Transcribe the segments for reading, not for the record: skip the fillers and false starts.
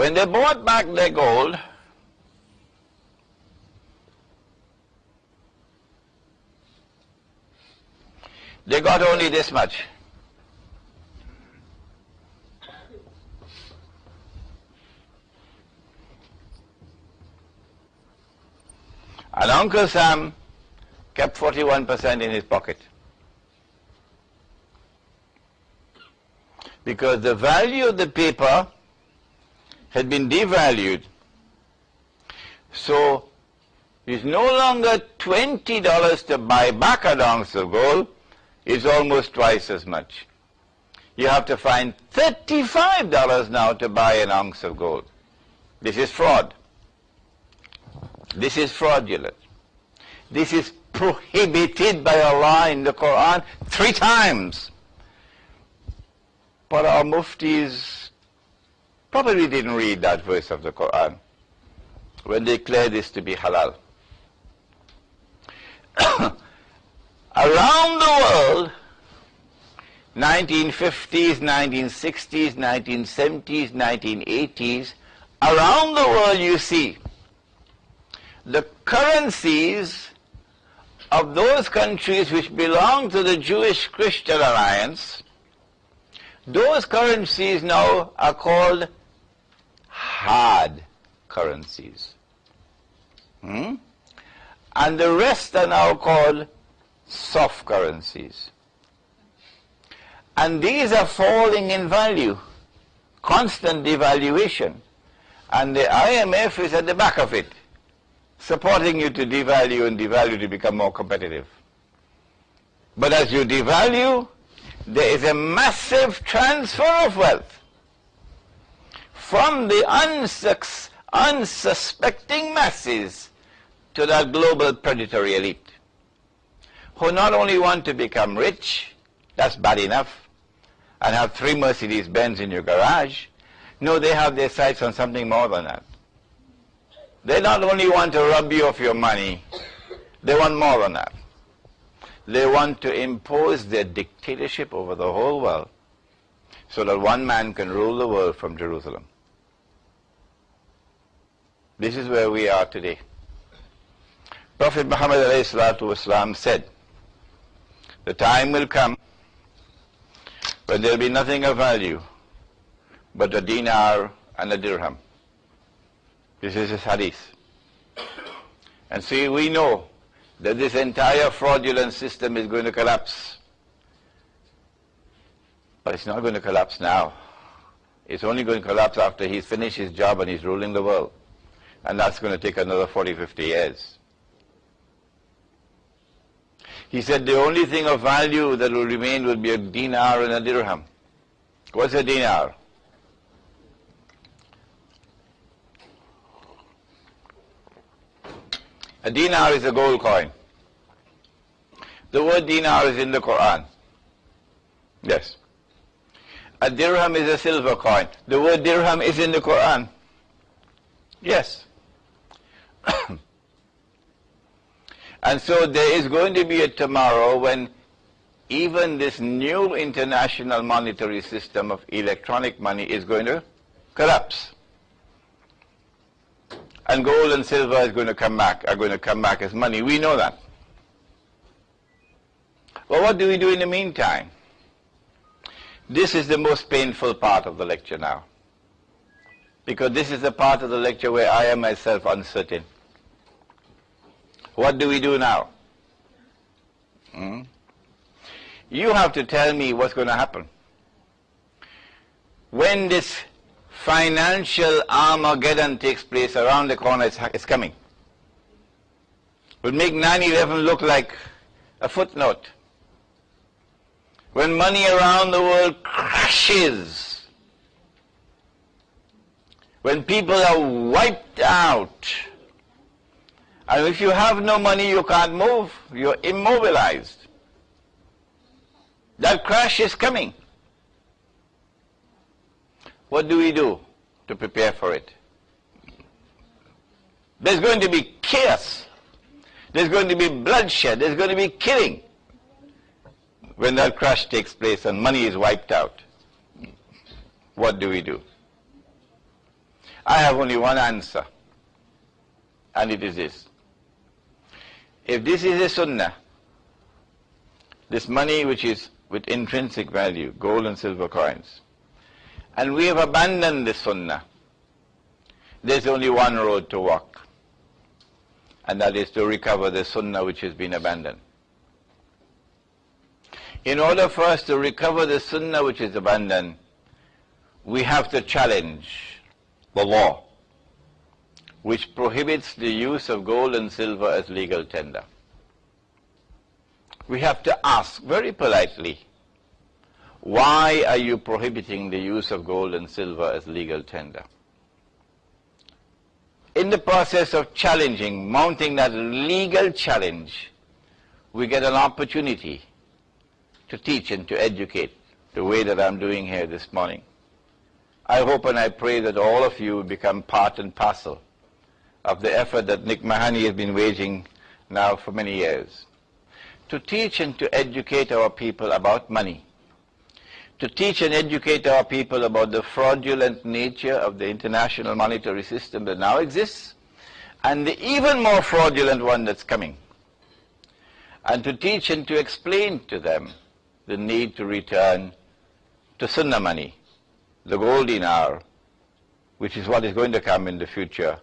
When they bought back their gold, they got only this much. And Uncle Sam kept 41% in his pocket. Because the value of the paper had been devalued. So it's no longer $20 to buy back an ounce of gold, it's almost twice as much. You have to find $35 now to buy an ounce of gold. This is fraud. This is fraudulent. This is prohibited by Allah in the Quran 3 times. But our muftis probably didn't read that verse of the Quran when they declared this to be halal. Around the world, 1950s, 1960s, 1970s, 1980s, around the world you see the currencies of those countries which belong to the Jewish-Christian alliance. Those currencies now are called hard currencies. And the rest are now called soft currencies. And these are falling in value, constant devaluation. And the IMF is at the back of it, supporting you to devalue and devalue to become more competitive. But as you devalue, there is a massive transfer of wealth from the unsuspecting masses to that global predatory elite, who not only want to become rich, that's bad enough, and have 3 Mercedes-Benz in your garage. No, they have their sights on something more than that. They not only want to rob you of your money, they want more than that. They want to impose their dictatorship over the whole world so that one man can rule the world from Jerusalem. This is where we are today. Prophet Muhammad ﷺ said, the time will come when there will be nothing of value but a dinar and a dirham. This is his hadith. And see, we know that this entire fraudulent system is going to collapse. But it's not going to collapse now. It's only going to collapse after he's finished his job and he's ruling the world. And that's going to take another 40, 50 years. He said the only thing of value that will remain will be a dinar and a dirham. What's a dinar? A dinar is a gold coin. The word dinar is in the Quran. Yes. A dirham is a silver coin. The word dirham is in the Quran. Yes. And so there is going to be a tomorrow when even this new international monetary system of electronic money is going to collapse. And gold and silver are going to come back as money. We know that. Well, what do we do in the meantime? This is the most painful part of the lecture now, because this is the part of the lecture where I am myself uncertain. What do we do now? You have to tell me what's going to happen when this financial Armageddon takes place. Around the corner. It's coming. It will make 9/11 look like a footnote. When money around the world crashes, when people are wiped out, and if you have no money, you can't move, you're immobilized. That crash is coming. What do we do to prepare for it? There's going to be chaos. There's going to be bloodshed. There's going to be killing when that crash takes place and money is wiped out. What do we do? I have only one answer, and it is this. If this is a sunnah, this money which is with intrinsic value, gold and silver coins, and we have abandoned the sunnah, there's only one road to walk, and that is to recover the sunnah which has been abandoned. In order for us to recover the sunnah which is abandoned, we have to challenge the law which prohibits the use of gold and silver as legal tender. We have to ask very politely, why are you prohibiting the use of gold and silver as legal tender? In the process of challenging, mounting that legal challenge, we get an opportunity to teach and to educate the way that I'm doing here this morning. I hope and I pray that all of you become part and parcel of the effort that Nick Mahoney has been waging now for many years, to teach and to educate our people about money, to teach and educate our people about the fraudulent nature of the international monetary system that now exists, and the even more fraudulent one that's coming, and to teach and to explain to them the need to return to sunnah money, the gold dinar, which is what is going to come in the future,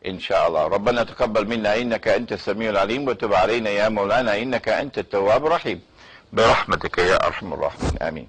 inshallah. ربنا تقبل منا إنك أنت السميع العليم وتب علينا يا مولانا إنك أنت التواب الرحيم برحمتك يا أرحم الراحمين آمين.